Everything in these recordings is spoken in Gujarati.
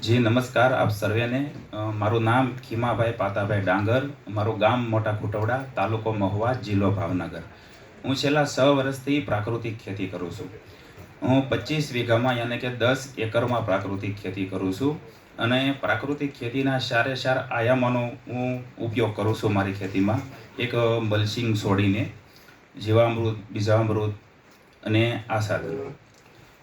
જી નમસ્કાર આપ સર્વેને. મારું નામ ખીમાભાઈ પાતાભાઈ ડાંગર, મારું ગામ મોટા ખુટવડા, તાલુકો મહુવા, જિલ્લો ભાવનગર. હું છેલ્લા 6 વર્ષથી પ્રાકૃતિક ખેતી કરું છું. હું 25 વીઘામાં યાને કે 10 એકરમાં પ્રાકૃતિક ખેતી કરું છું અને પ્રાકૃતિક ખેતીના સારે આયામોનો હું ઉપયોગ કરું છું મારી ખેતીમાં. એક મલ્ચિંગ છોડીને જીવામૃત, બીજામૃત અને આશાદન.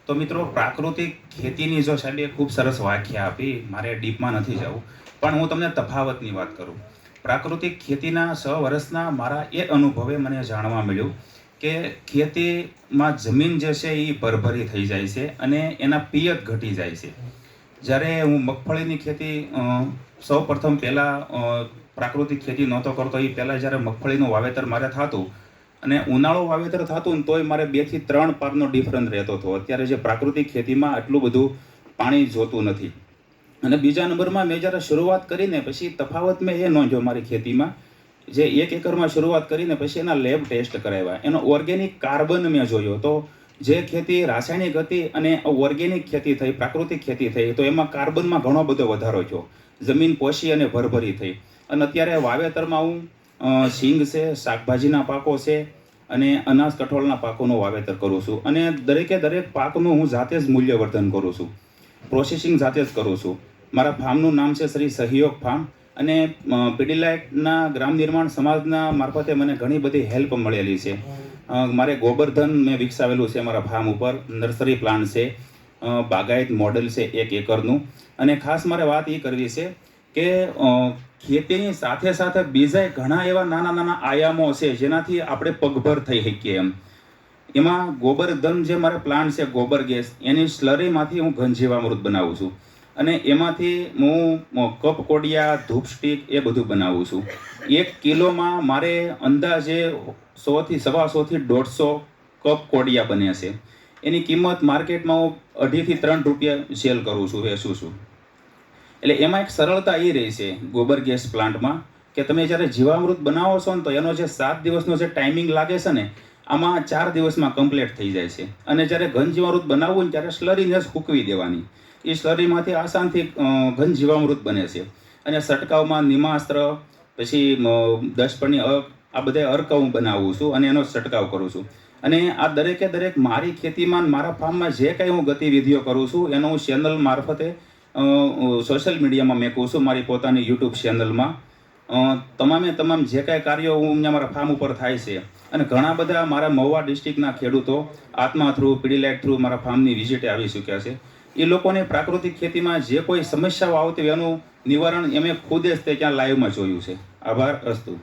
તો મિત્રો, પ્રાકૃતિક ખેતીની જો સાહેબે ખૂબ સરસ વ્યાખ્યા આપી, મારે ડીપમાં નથી જવું, પણ હું તમને તફાવતની વાત કરું. પ્રાકૃતિક ખેતીના 6 વર્ષના મારા એ અનુભવે મને જાણવા મળ્યું કે ખેતીમાં જમીન જે છે એ ભરભરી થઈ જાય છે અને એના પિયત ઘટી જાય છે. જ્યારે હું મગફળીની ખેતી સૌ પ્રથમ પહેલાં પ્રાકૃતિક ખેતી નહોતો કરતો, એ પહેલાં જ્યારે મગફળીનું વાવેતર મારે થતું અને ઉનાળો વાવેતર થતું ને તોય મારે 2 થી 3 પાકનો ડિફરન્સ રહેતો હતો. અત્યારે જે પ્રાકૃતિક ખેતીમાં આટલું બધું પાણી જોતું નથી. અને બીજા નંબરમાં મેં જ્યારે શરૂઆત કરીને પછી તફાવત મેં એ નોંધ્યો મારી ખેતીમાં. જે 1 એકરમાં શરૂઆત કરીને પછી એના લેબ ટેસ્ટ કરાવ્યા, એનો ઓર્ગેનિક કાર્બન મેં જોયો. તો જે ખેતી રાસાયણિક હતી અને ઓર્ગેનિક ખેતી થઈ, પ્રાકૃતિક ખેતી થઈ, તો એમાં કાર્બનમાં ઘણો બધો વધારો થયો. જમીન પોષી અને ભરભરી થઈ. અને અત્યારે વાવેતરમાં હું સિંગ છે, શાકભાજીના પાકો છે અને અનાજ કઠોળના પાકોનું વાવેતર કરું છું. અને દરેક પાકનું હું જાતે જ મૂલ્યવર્ધન કરું છું, પ્રોસેસિંગ જાતે જ કરું છું. મારા ફાર્મનું નામ છે શ્રી સહયોગ ફાર્મ. અને પીડીલાઇટના ગ્રામ નિર્માણ સમાજના મારફતે મને ઘણી બધી હેલ્પ મળેલી છે. મારે ગોબરધન મેં વિકસાવેલું છે મારા ફાર્મ ઉપર. નર્સરી પ્લાન્ટ છે, બાગાયત મોડેલ છે 1 એકરનું. અને ખાસ મારે વાત એ કરવી છે કે ખેતીની સાથે બીજા ઘણા એવા નાના આયામો છે જેનાથી આપણે પગભર થઈ શકીએ એમ. એમાં ગોબરધન જે મારે પ્લાન્ટ છે, ગોબર ગેસ, એની સ્લરીમાંથી હું ઘન જીવામૃત બનાવું છું. અને એમાંથી હું કપ કોડિયા, ધૂપ સ્ટીક એ બધું બનાવું છું. 1 કિલોમાં મારે અંદાજે 100 થી 125 થી 150 કપ કોડિયા બને છે. એની કિંમત માર્કેટમાં હું 2.5 થી 3 રૂપિયા સેલ કરું છું, વેચું છું. એટલે એમાં એક સરળતા એ રહી છે ગોબર ગેસ પ્લાન્ટમાં કે તમે જ્યારે જીવામૃત બનાવો છો ને તો એનો જે 7 દિવસનો જે ટાઈમિંગ લાગે છે ને, આમાં 4 દિવસમાં કમ્પ્લીટ થઈ જાય છે. અને જ્યારે ઘન જીવામૃત બનાવવું ને ત્યારે સ્લરીને જ સૂકવી દેવાની. એ સ્લરીમાંથી આસાનથી ઘન જીવામૃત બને છે. અને છંટકાવમાં નિમાસ્ત્ર, પછી 10 પણની આ બધા અર્ક હું બનાવું છું અને એનો છંટકાવ કરું છું. અને આ દરેક મારી ખેતીમાં, મારા ફાર્મમાં જે કંઈ હું ગતિવિધિઓ કરું છું એનો હું ચેનલ મારફતે સોશિયલ મીડિયામાં મેકું છું, મારી પોતાની યુટ્યુબ ચેનલમાં. તમામ જે કાંઈ કાર્યો હું અહીંયા મારા ફાર્મ ઉપર થાય છે. અને ઘણા બધા મારા મહુવા ડિસ્ટ્રિક્ટના ખેડૂતો આત્મા થ્રુ, પીડીલાઇટ થ્રુ મારા ફાર્મની વિઝિટે આવી ચૂક્યા છે. એ લોકોને પ્રાકૃતિક ખેતીમાં જે કોઈ સમસ્યાઓ આવતી હોય એનું નિવારણ એમે ખુદ જ તે ત્યાં લાઈવમાં જોયું છે. આભાર. અસ્તુ.